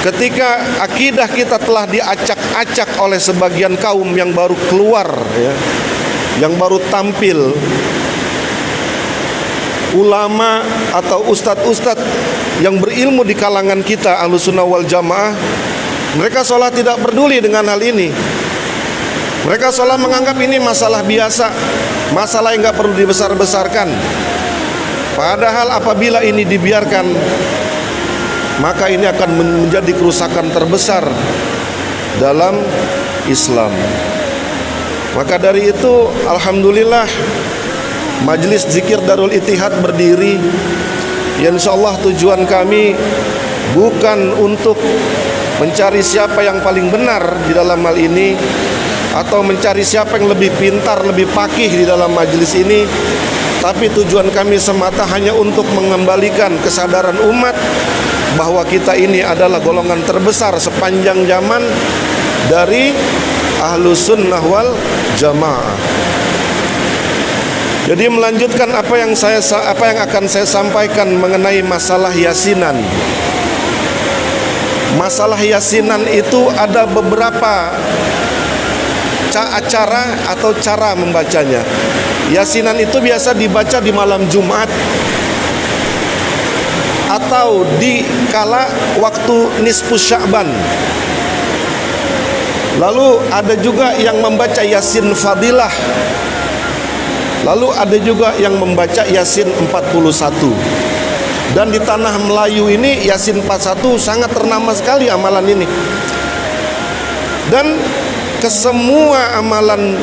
ketika akidah kita telah diacak-acak oleh sebagian kaum yang baru keluar, ya, yang baru tampil, ulama atau ustadz-ustadz yang berilmu di kalangan kita Ahlussunnah wal Jamaah, mereka seolah tidak peduli dengan hal ini. Mereka seolah menganggap ini masalah biasa, masalah yang gak perlu dibesar-besarkan. Padahal apabila ini dibiarkan, maka ini akan menjadi kerusakan terbesar dalam Islam. Maka dari itu, alhamdulillah, Majelis Zikir Darul Ittihad berdiri. Ya, insyaallah tujuan kami bukan untuk mencari siapa yang paling benar di dalam hal ini, atau mencari siapa yang lebih pintar, lebih pakih di dalam majelis ini. Tapi tujuan kami semata hanya untuk mengembalikan kesadaran umat bahwa kita ini adalah golongan terbesar sepanjang zaman dari Ahlussunnah wal Jamaah. Jadi melanjutkan apa yang akan saya sampaikan mengenai masalah yasinan. Masalah yasinan itu ada beberapa cara atau cara membacanya. Yasinan itu biasa dibaca di malam Jumat atau di kala waktu nisfus Sya'ban. Lalu ada juga yang membaca Yasin Fadilah. Lalu ada juga yang membaca Yasin 41. Dan di tanah Melayu ini Yasin 41 sangat ternama sekali amalan ini. Dan kesemua amalan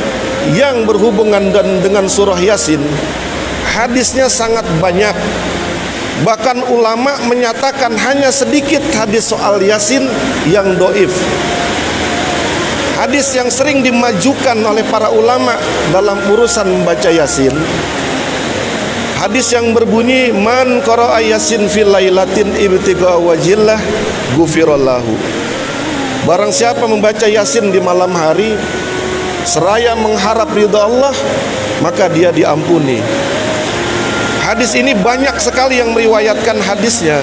yang berhubungan dengan surah Yasin, hadisnya sangat banyak. Bahkan ulama menyatakan hanya sedikit hadis soal Yasin yang doif. Hadis yang sering dimajukan oleh para ulama dalam urusan membaca Yasin, hadis yang berbunyi man qara'a Yasin fil lailatin ibtigha wajillah ghufirallahu. Barang siapa membaca Yasin di malam hari seraya mengharap ridha Allah, maka dia diampuni. Hadis ini banyak sekali yang meriwayatkan hadisnya.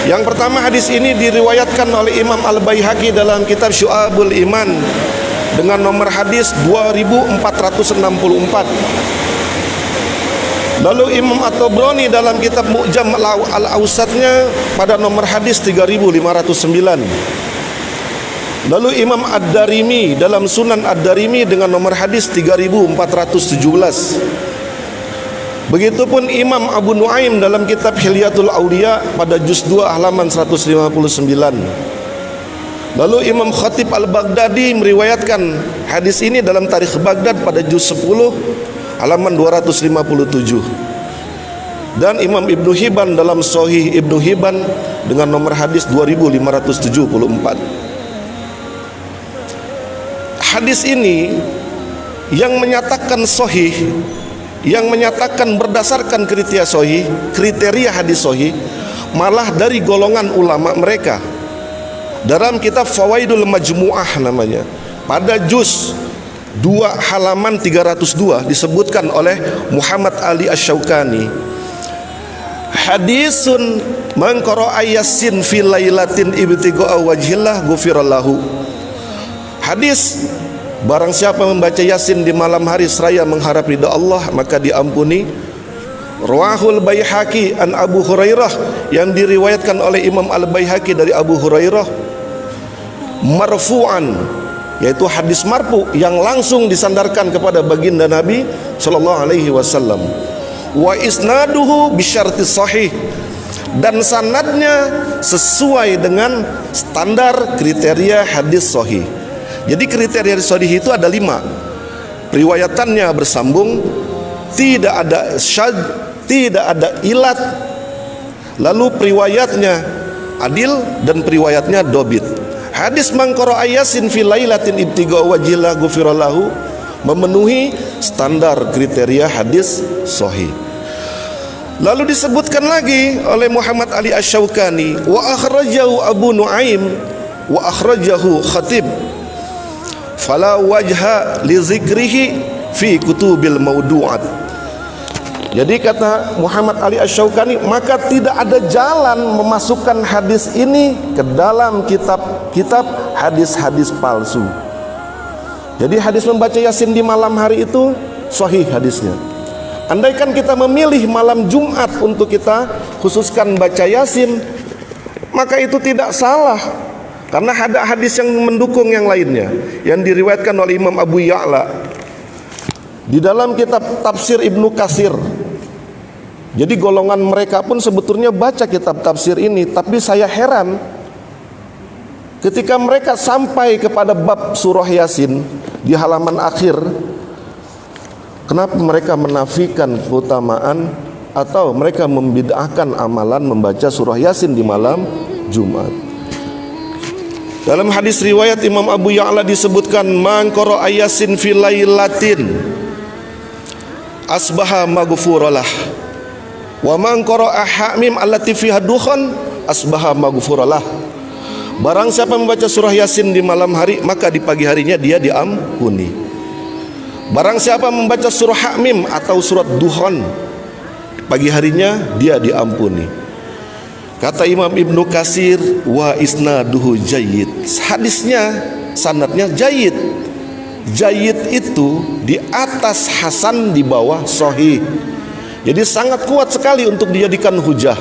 Yang pertama, hadis ini diriwayatkan oleh Imam Al-Baihaqi dalam kitab Syu'abul Iman dengan nomor hadis 2464. Lalu Imam At-Tabrani dalam kitab Mu'jam Al-Awsatnya pada nomor hadis 3509. Lalu Imam Ad-Darimi dalam Sunan Ad-Darimi dengan nomor hadis 3417. Begitupun Imam Abu Nuaim dalam kitab Hilyatul Auliya pada juz 2 halaman 159. Lalu Imam Khatib Al-Baghdadi meriwayatkan hadis ini dalam Tarikh Baghdad pada juz 10 halaman 257. Dan Imam Ibnu Hibban dalam Sahih Ibnu Hibban dengan nomor hadis 2574. Hadis ini yang menyatakan sahih, yang menyatakan berdasarkan kriteria hadis sahih, malah dari golongan ulama mereka. Dalam kitab Fawaidul Majmu'ah namanya, pada juz 2 halaman 302 disebutkan oleh Muhammad Ali Asy-Syaukani, hadisun man qara'a Yasin fil lailatin ibtigha'a wajhillah ghufirallahu. Hadis barang siapa membaca Yasin di malam hari seraya mengharap ridha Allah, maka diampuni. Rawahul Baihaqi an Abu Hurairah, yang diriwayatkan oleh Imam Al-Baihaqi dari Abu Hurairah marfu'an, yaitu hadis marfu yang langsung disandarkan kepada baginda Nabi sallallahu alaihi wasallam. Wa isnaduhu bisyartis sahih, dan sanadnya sesuai dengan standar kriteria hadis sahih. Jadi kriteria sahih itu ada 5. Riwayatannya bersambung, tidak ada syadz, tidak ada ilat, lalu periwayatnya adil, dan periwayatnya dobit. Hadis man qara'a Yasin fil lailatin ibtigha wajhillah ghufirallahu memenuhi standar kriteria hadis sahih. Lalu disebutkan lagi oleh Muhammad Ali Asy-Syaukani, wa akhrajahu Abu Nuaim wa akhrajahu Khatib fala wajha li zikrihi fi kutubil maudu'at. Jadi kata Muhammad Ali Asy-Syaukani, maka tidak ada jalan memasukkan hadis ini ke dalam kitab hadis-hadis palsu. Jadi hadis membaca Yasin di malam hari itu sahih hadisnya. Andaikan kita memilih malam Jumat untuk kita khususkan baca Yasin, maka itu tidak salah, karena ada hadis yang mendukung yang lainnya yang diriwayatkan oleh Imam Abu Ya'la di dalam kitab tafsir Ibnu Katsir. Jadi golongan mereka pun sebetulnya baca kitab tafsir ini, tapi saya heran ketika mereka sampai kepada bab surah Yasin di halaman akhir, kenapa mereka menafikan keutamaan atau mereka membid'ahkan amalan membaca surah Yasin di malam Jumat. Dalam hadis riwayat Imam Abu Ya'la disebutkan, man qara'a Yasin fi lailatin asbaha maghfuralah wa man qara'a hamim allati fiha dukhan asbaha maghfuralah. Barang siapa membaca surah Yasin di malam hari, maka di pagi harinya dia diampuni. Barang siapa membaca surah Hamim atau surat Dukhan, pagi harinya dia diampuni. Kata Imam Ibnu Katsir, wa isnaduhu jayyid. Hadisnya, sanadnya jayyid. Jayyid itu di atas hasan, di bawah sahih. Jadi sangat kuat sekali untuk dijadikan hujah.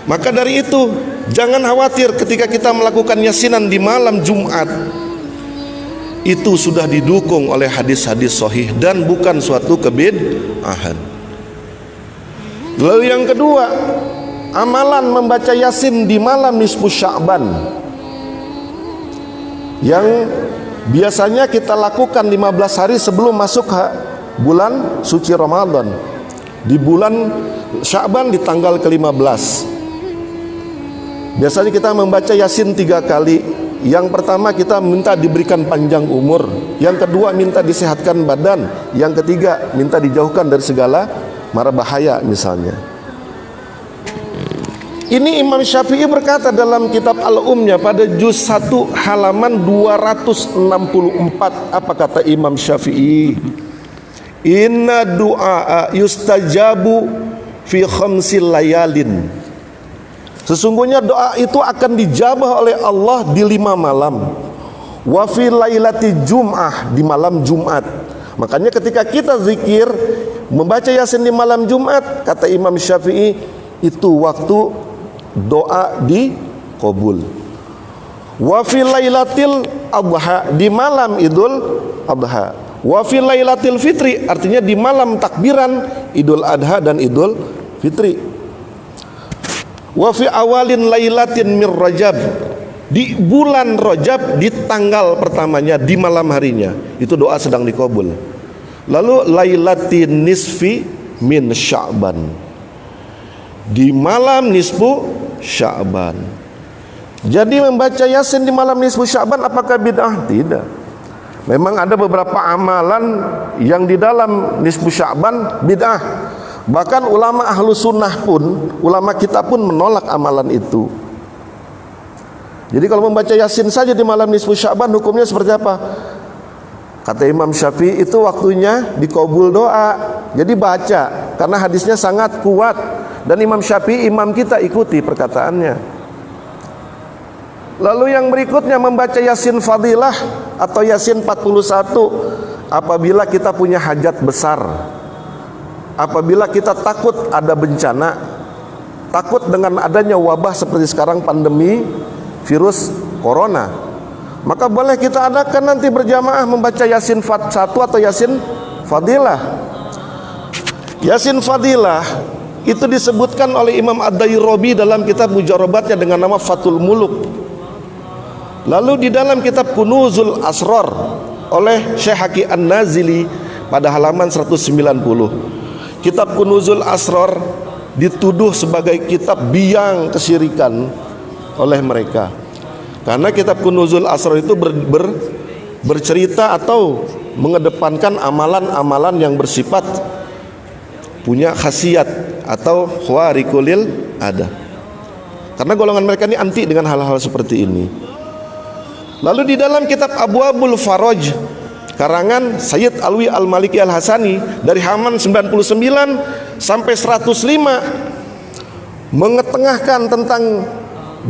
Maka dari itu jangan khawatir ketika kita melakukan yasinan di malam Jumat, itu sudah didukung oleh hadis-hadis sahih dan bukan suatu kebid'ahan. Lalu yang kedua, amalan membaca Yasin di malam nisfu Sya'ban yang biasanya kita lakukan 15 hari sebelum masuk bulan suci Ramadan. Di bulan Sya'ban di tanggal ke-15 biasanya kita membaca Yasin 3 kali. Yang pertama kita minta diberikan panjang umur, yang kedua minta disehatkan badan, yang ketiga minta dijauhkan dari segala mara bahaya misalnya. Ini Imam Syafi'i berkata dalam kitab Al-Umnya pada juz 1 halaman 264. Apa kata Imam Syafi'i? Inna du'a yustajabu fi khamsil layalin. Sesungguhnya doa itu akan dijabah oleh Allah di 5 malam. Wa fi lailati jum'ah, di malam Jumat. Makanya ketika kita zikir membaca Yasin di malam Jumat, kata Imam Syafi'i, itu waktu doa dikabul. Wa fi lailatil adha, di malam Idul Adha. Wa fi lailatil fitri, artinya di malam takbiran Idul Adha dan Idul Fitri. Wa fi awalin lailatin mir Rajab, di bulan Rajab di tanggal pertamanya di malam harinya, itu doa sedang dikabul. Lalu lailatin nisfi min Sya'ban, di malam nisfu Sya'ban. Jadi membaca Yasin di malam nisfu Sya'ban apakah bid'ah? Tidak. Memang ada beberapa amalan yang di dalam nisfu Sya'ban bid'ah. Bahkan ulama ahlu sunnah pun, ulama kita pun menolak amalan itu. Jadi kalau membaca Yasin saja di malam nisfu Sya'ban hukumnya seperti apa? Kata Imam Syafi'i itu waktunya dikabul doa. Jadi baca, karena hadisnya sangat kuat. Dan Imam Syafi'i imam kita, ikuti perkataannya. Lalu yang berikutnya membaca Yasin Fadilah atau Yasin 41 apabila kita punya hajat besar, apabila kita takut ada bencana, takut dengan adanya wabah seperti sekarang pandemi virus corona, maka boleh kita adakan nanti berjamaah membaca Yasin 1 atau Yasin Fadilah. Yasin Fadilah itu disebutkan oleh Imam Ad-Dairabi dalam kitab Mujarabatnya dengan nama Fathul Muluk. Lalu di dalam kitab Kunuzul Asrar oleh Syekh Haki An-Nazili pada halaman 190, kitab Kunuzul Asrar dituduh sebagai kitab biang kesyirikan oleh mereka. Karena kitab Kunuzul Asrar itu bercerita atau mengedepankan amalan-amalan yang bersifat punya khasiat atau khawarikulil ada. Karena golongan mereka ini anti dengan hal-hal seperti ini. Lalu di dalam kitab Abwabul Faraj karangan Sayyid Alwi Al-Maliki Al-Hasani dari halaman 99 sampai 105 mengetengahkan tentang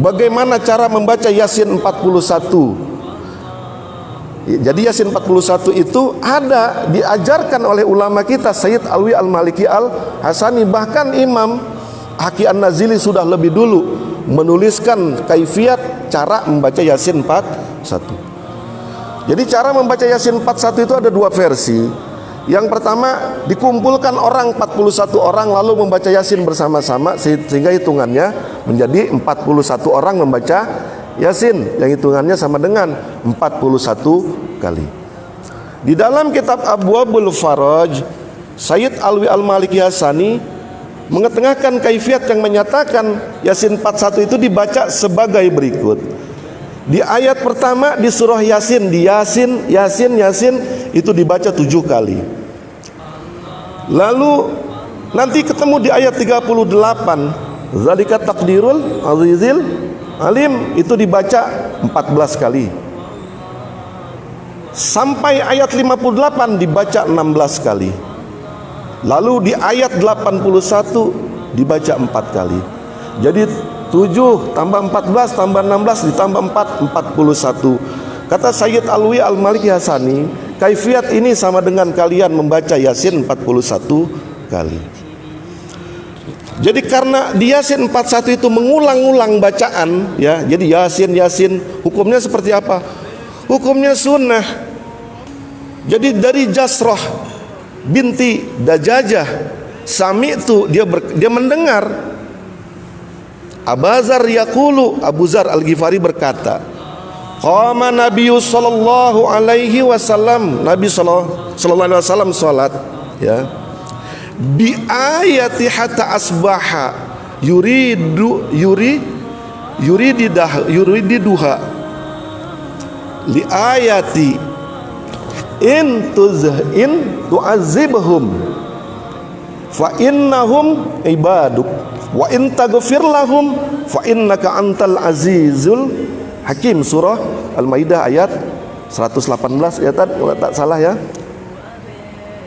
bagaimana cara membaca Yasin 41. Jadi Yasin 41 itu ada diajarkan oleh ulama kita Sayyid Alwi Al-Maliki Al-Hasani. Bahkan Imam Haki An-Nazili sudah lebih dulu menuliskan kaifiat cara membaca Yasin 41. Jadi cara membaca Yasin 41 itu ada dua versi. Yang pertama, dikumpulkan orang 41 orang lalu membaca Yasin bersama-sama sehingga hitungannya menjadi 41 orang membaca Yasin yang hitungannya sama dengan 41 kali. Di dalam kitab Abwabul Faraj, Sayyid Alwi Al-Maliki Hasani mengetengahkan kaifiat yang menyatakan Yasin 41 itu dibaca sebagai berikut. Di ayat pertama di surah Yasin, di Yasin itu dibaca 7 kali. Lalu nanti ketemu di ayat 38, zalika taqdirul azizil alim, itu dibaca 14 kali. Sampai ayat 58 dibaca 16 kali. Lalu di ayat 81 dibaca 4 kali. Jadi 7 tambah 14 tambah 16 ditambah 4, 41. Kata Sayyid Alwi Al-Maliki Hasani, kaifiat ini sama dengan kalian membaca Yasin 41 kali. Jadi karena di Yasin 41 itu mengulang-ulang bacaan, ya. Jadi Yasin hukumnya seperti apa? Hukumnya sunnah. Jadi dari Jasrah binti Dajajah sami'tu, dia mendengar Abazar yaqulu, Abu Zar Al-Ghifari berkata, qama Nabi sallallahu alaihi wasallam, Nabi sallallahu alaihi wasallam salat, ya, bi ayati hatta asbaha yurididuha li ayati in tu'azibhum fa innahum ibaduk wa in taghfir lahum fa innaka antal azizul hakim. Surah Al-Maidah ayat 118 ya, kalau tak salah ya.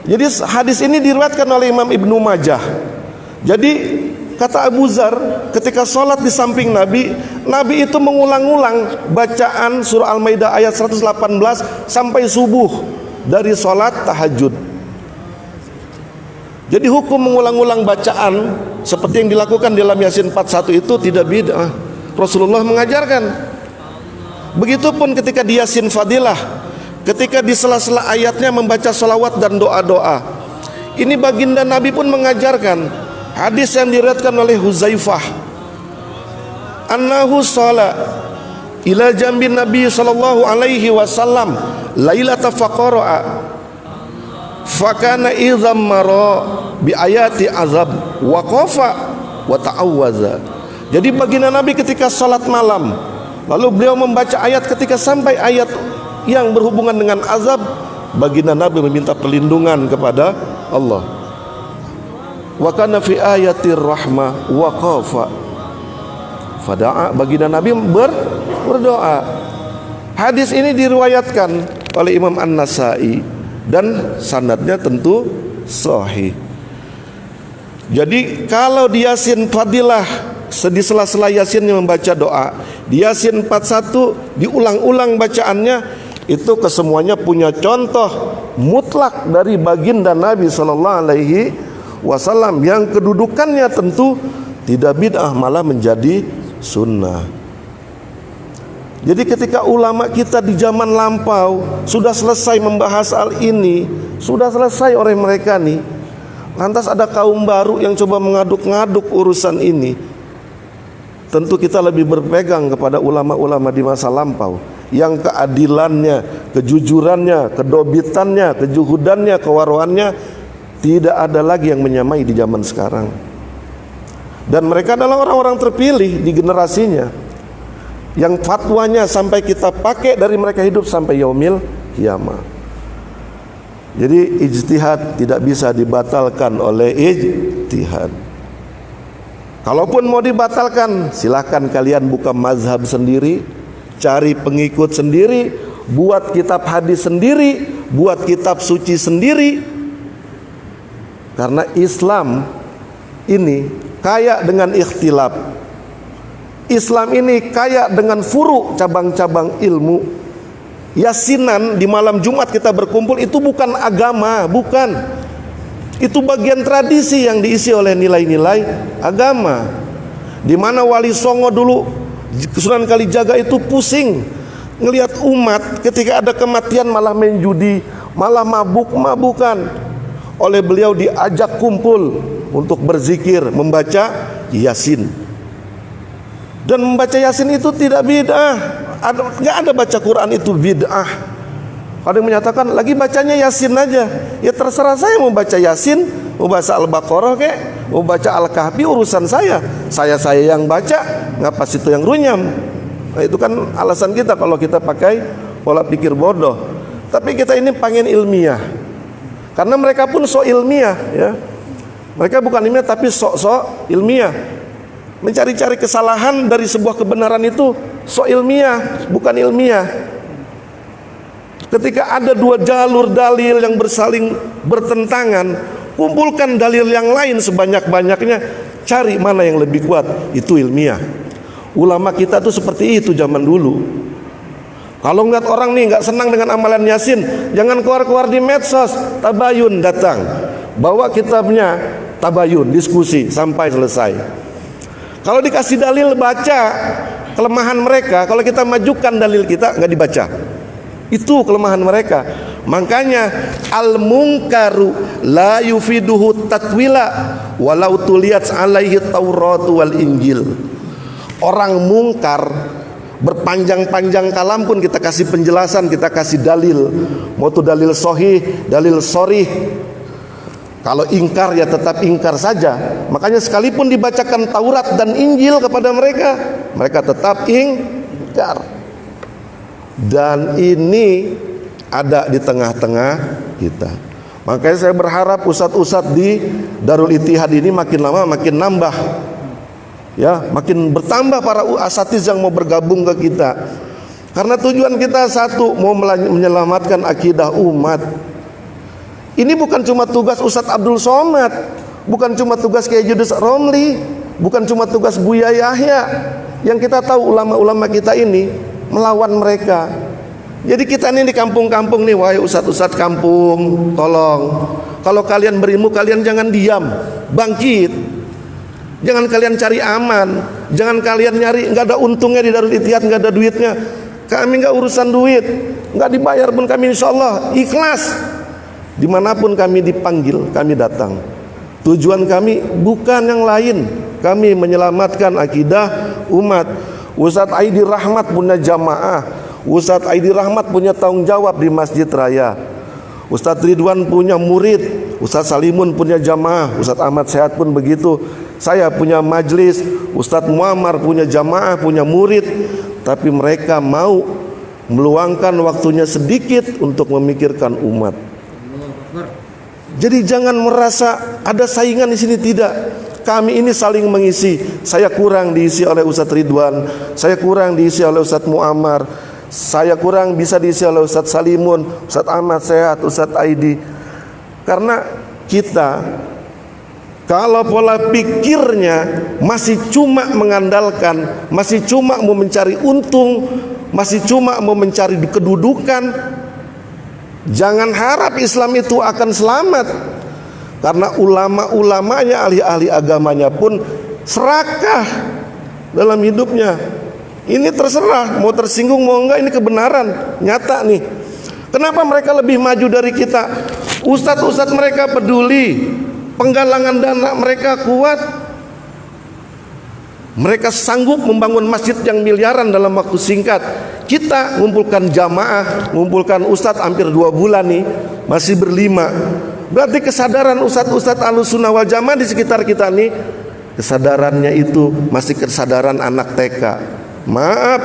Jadi hadis ini diriwayatkan oleh Imam Ibnu Majah. Jadi kata Abu Zar, ketika sholat di samping Nabi itu mengulang-ulang bacaan surah Al-Maidah ayat 118 sampai subuh dari sholat tahajud. Jadi hukum mengulang-ulang bacaan seperti yang dilakukan dalam Yasin 41 itu tidak bid'ah. Rasulullah mengajarkan. Begitupun ketika di Yasin Fadilah, ketika di sela-sela ayatnya membaca salawat dan doa-doa. Ini baginda Nabi pun mengajarkan. Hadis yang diriwayatkan oleh Huzaifah, annahu shala ila jambin Nabi sallallahu alaihi wasallam lailata faqara fakana idzam mara bi ayati azab waqafa wa ta'awwaza. Jadi baginda Nabi ketika salat malam, lalu beliau membaca ayat, ketika sampai ayat yang berhubungan dengan azab, baginda Nabi meminta perlindungan kepada Allah. Wa kana fi ayatir rahmah waqafa fada'a, baginda Nabi berdoa. Hadis ini diriwayatkan oleh Imam An-Nasai dan sanadnya tentu sahih. Jadi kalau di Yasin Fadilah, di sela-sela Yasin yang membaca doa, di Yasin 41 diulang-ulang bacaannya, itu kesemuanya punya contoh mutlak dari baginda Nabi sallallahu alaihi wasallam yang kedudukannya tentu tidak bid'ah, malah menjadi sunnah. Jadi ketika ulama kita di zaman lampau sudah selesai membahas hal ini, sudah selesai oleh mereka nih, lantas ada kaum baru yang coba mengaduk-ngaduk urusan ini, tentu kita lebih berpegang kepada ulama-ulama di masa lampau yang keadilannya, kejujurannya, kedobitannya, kejuhudannya, kewaruannya tidak ada lagi yang menyamai di zaman sekarang. Dan mereka adalah orang-orang terpilih di generasinya, yang fatwanya sampai kita pakai dari mereka hidup sampai yaumil qiyamah. Jadi ijtihad tidak bisa dibatalkan oleh ijtihad. Kalaupun mau dibatalkan, silahkan kalian buka mazhab sendiri, cari pengikut sendiri, buat kitab hadis sendiri, buat kitab suci sendiri. Karena Islam ini kaya dengan ikhtilaf. Islam ini kaya dengan furu, cabang-cabang ilmu. Yasinan di malam Jumat kita berkumpul itu bukan agama, bukan. Itu bagian tradisi yang diisi oleh nilai-nilai agama. Di mana Wali Songo dulu, Sunan Kalijaga itu pusing ngelihat umat ketika ada kematian malah main judi, malah mabuk-mabukan. Oleh beliau diajak kumpul untuk berzikir, membaca Yasin. Dan membaca Yasin itu tidak bid'ah. Nggak ada baca Quran itu bid'ah. Ada yang menyatakan lagi bacanya Yasin aja. Ya terserah saya mau baca Yasin, mau baca Al-Baqarah kek, mau baca Al-Kahfi, urusan saya. Saya yang baca, ngapa situ yang runyam. Nah, itu kan alasan kita kalau kita pakai pola pikir bodoh. Tapi kita ini pengen ilmiah. Karena mereka pun sok ilmiah, ya. Mereka bukan ilmiah tapi sok ilmiah. Mencari-cari kesalahan dari sebuah kebenaran itu sok ilmiah, bukan ilmiah. Ketika ada dua jalur dalil yang bersaling bertentangan, kumpulkan dalil yang lain sebanyak-banyaknya, cari mana yang lebih kuat, itu ilmiah. Ulama kita tuh seperti itu zaman dulu. Kalau ngeliat orang nih nggak senang dengan amalan Yasin, jangan keluar-keluar di medsos. Tabayun datang, bawa kitabnya, tabayun, diskusi sampai selesai. Kalau dikasih dalil baca kelemahan mereka, kalau kita majukan dalil kita nggak dibaca. Itu kelemahan mereka. Makanya al-munkaru la yufiduhu tatwila walau tuliyat alaihi Taurat wal Injil. Orang mungkar berpanjang-panjang kalam pun kita kasih penjelasan, kita kasih dalil. Mau itu dalil sahih, dalil sharih. Kalau ingkar ya tetap ingkar saja. Makanya sekalipun dibacakan Taurat dan Injil kepada mereka, mereka tetap ingkar. Dan ini ada di tengah-tengah kita. Makanya saya berharap ustadz-ustadz di Darul Ittihad ini makin lama makin nambah, ya, makin bertambah para asatiz yang mau bergabung ke kita. Karena tujuan kita satu, mau menyelamatkan akidah umat. Ini bukan cuma tugas Ustadz Abdul Somad, bukan cuma tugas Kiai Judus Romli, bukan cuma tugas Buya Yahya. Yang kita tahu ulama-ulama kita ini melawan mereka. Jadi kita ini di kampung-kampung nih, wahai ustadz-ustadz kampung, tolong, kalau kalian berilmu kalian jangan diam, bangkit. Jangan kalian cari aman, jangan kalian nyari nggak ada untungnya di Darul Ittihad, nggak ada duitnya. Kami nggak urusan duit, nggak dibayar pun kami insya Allah ikhlas. Dimanapun kami dipanggil, kami datang. Tujuan kami bukan yang lain, kami menyelamatkan akidah umat. Ustadz Aidi Rahmat punya jamaah, Ustadz Aidi Rahmat punya tanggung jawab di Masjid Raya, Ustadz Ridwan punya murid, Ustadz Salimun punya jamaah, Ustadz Ahmad Sehat pun begitu. Saya punya majlis, Ustadz Muammar punya jamaah, punya murid. Tapi mereka mau meluangkan waktunya sedikit untuk memikirkan umat. Jadi jangan merasa ada saingan di sini, tidak. Kami ini saling mengisi. Saya kurang diisi oleh Ustadz Ridwan, saya kurang diisi oleh Ustadz Muammar, saya kurang bisa diisi oleh Ustadz Salimun, Ustadz Ahmad Sehat, Ustadz Aidi. Karena kita kalau pola pikirnya masih cuma mengandalkan, masih cuma mau mencari untung, masih cuma mau mencari kedudukan, jangan harap Islam itu akan selamat. Karena ulama-ulamanya, ahli-ahli agamanya pun serakah dalam hidupnya. Ini terserah, mau tersinggung mau enggak, ini kebenaran nyata nih. Kenapa mereka lebih maju dari kita? Ustadz-ustadz mereka peduli, penggalangan dana mereka kuat. Mereka sanggup membangun masjid yang miliaran dalam waktu singkat. Kita ngumpulkan jamaah, ngumpulkan ustadz hampir 2 bulan nih, masih berlima. Berarti kesadaran ustadz-ustadz Ahlussunnah wal Jamaah di sekitar kita nih, kesadarannya itu masih kesadaran anak TK. Maaf,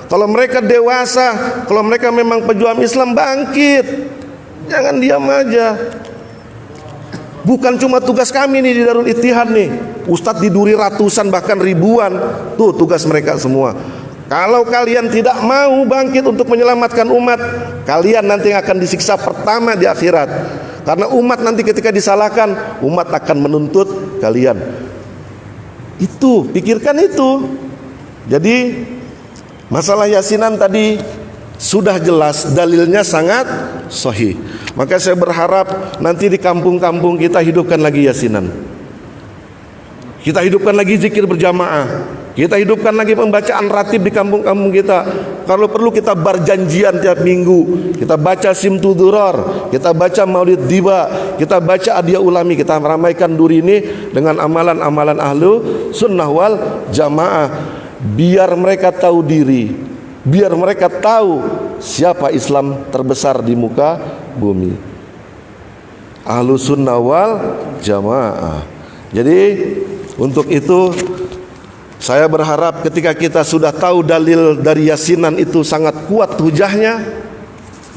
kalau mereka dewasa, kalau mereka memang pejuang Islam, bangkit. Jangan diam aja. Bukan cuma tugas kami nih di Darul Ittihad nih, ustadz diduri ratusan bahkan ribuan, tuh tugas mereka semua. Kalau kalian tidak mau bangkit untuk menyelamatkan umat, kalian nanti akan disiksa pertama di akhirat. Karena umat nanti ketika disalahkan, umat akan menuntut kalian. Itu, pikirkan itu. Jadi masalah yasinan tadi sudah jelas, dalilnya sangat sahih. Maka saya berharap nanti di kampung-kampung kita hidupkan lagi yasinan. Kita hidupkan lagi zikir berjamaah. Kita hidupkan lagi pembacaan ratib di kampung-kampung kita. Kalau perlu kita berjanjian tiap minggu. Kita baca Simtudurar, kita baca Maulid Diba, kita baca Adiyah Ulami. Kita meramaikan duri ini dengan amalan-amalan ahlu sunnah wal jamaah. Biar mereka tahu diri, biar mereka tahu siapa Islam terbesar di muka bumi. Ahlu sunnah wal jamaah. Jadi untuk itu saya berharap ketika kita sudah tahu dalil dari yasinan itu sangat kuat hujahnya,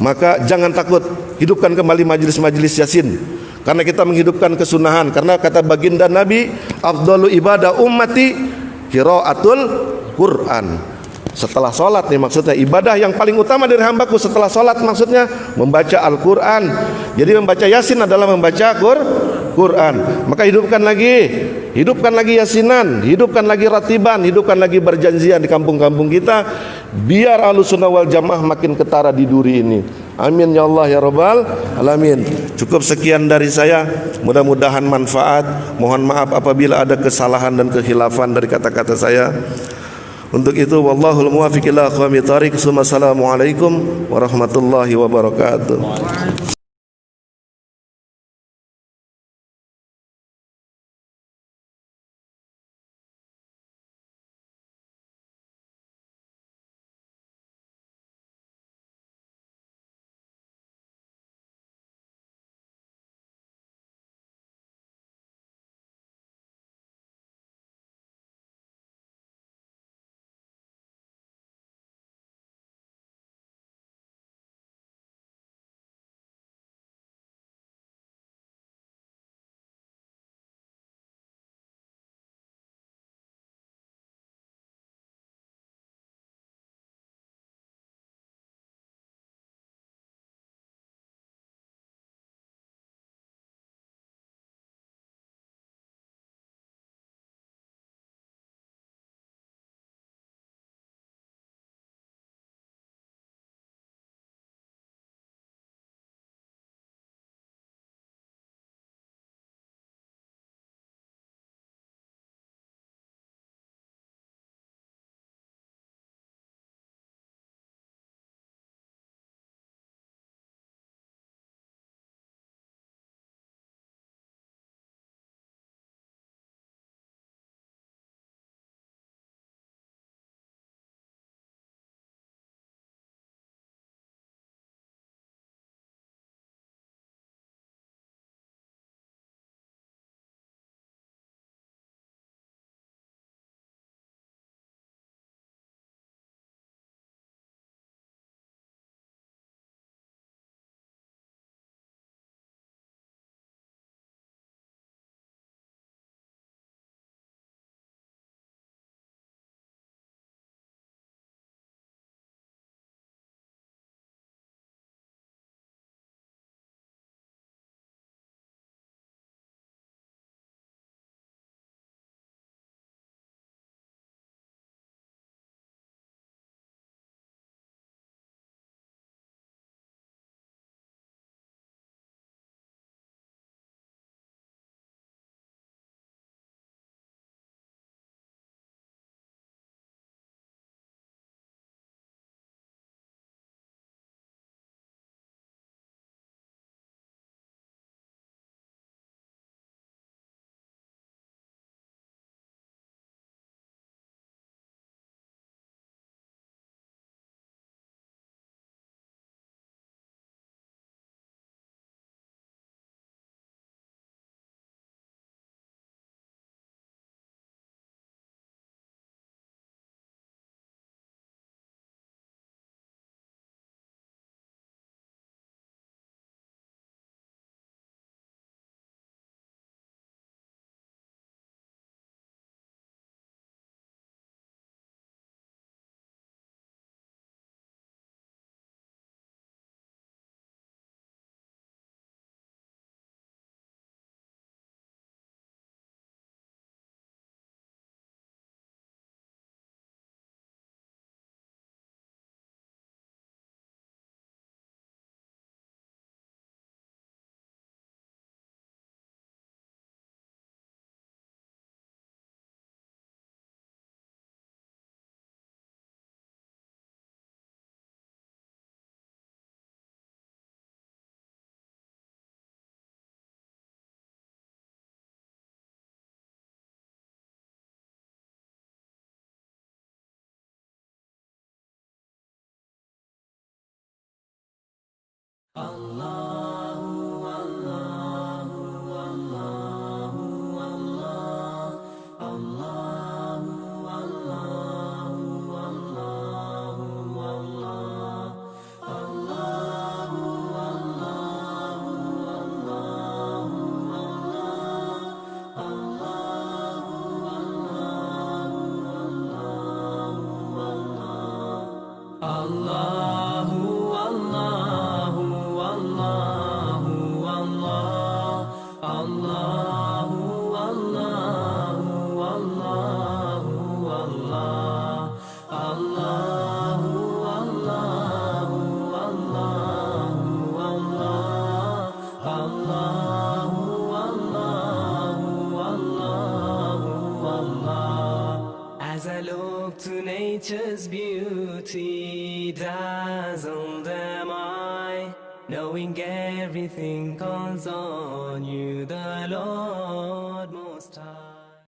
maka jangan takut, hidupkan kembali majelis-majelis yasin. Karena kita menghidupkan kesunahan. Karena kata baginda Nabi, afdalu ibadah ummati qiraatul Quran. Setelah sholat nih maksudnya, ibadah yang paling utama dari hambaku setelah sholat maksudnya membaca Al-Quran. Jadi membaca yasin adalah membaca Quran. Maka hidupkan lagi yasinan, hidupkan lagi ratiban, hidupkan lagi berjanjian di kampung-kampung kita, biar Ahlussunnah wal Jamaah makin ketara di duri ini. Amin ya Allah ya Rabbal alamin. Cukup sekian dari saya, mudah-mudahan manfaat. Mohon maaf apabila ada kesalahan dan kekhilafan dari kata-kata saya. Untuk itu wallahul muwaffiq ila aqwamit thariq. Assalamualaikum warahmatullahi wabarakatuh. Allahu Allahu Allahu Allah Allahu Allahu Allahu Allah Allahu Allahu Allahu Allah Allahu Allahu Allahu Allah. As I look to nature's beauty, dazzled am I, knowing everything calls on you, the Lord Most High.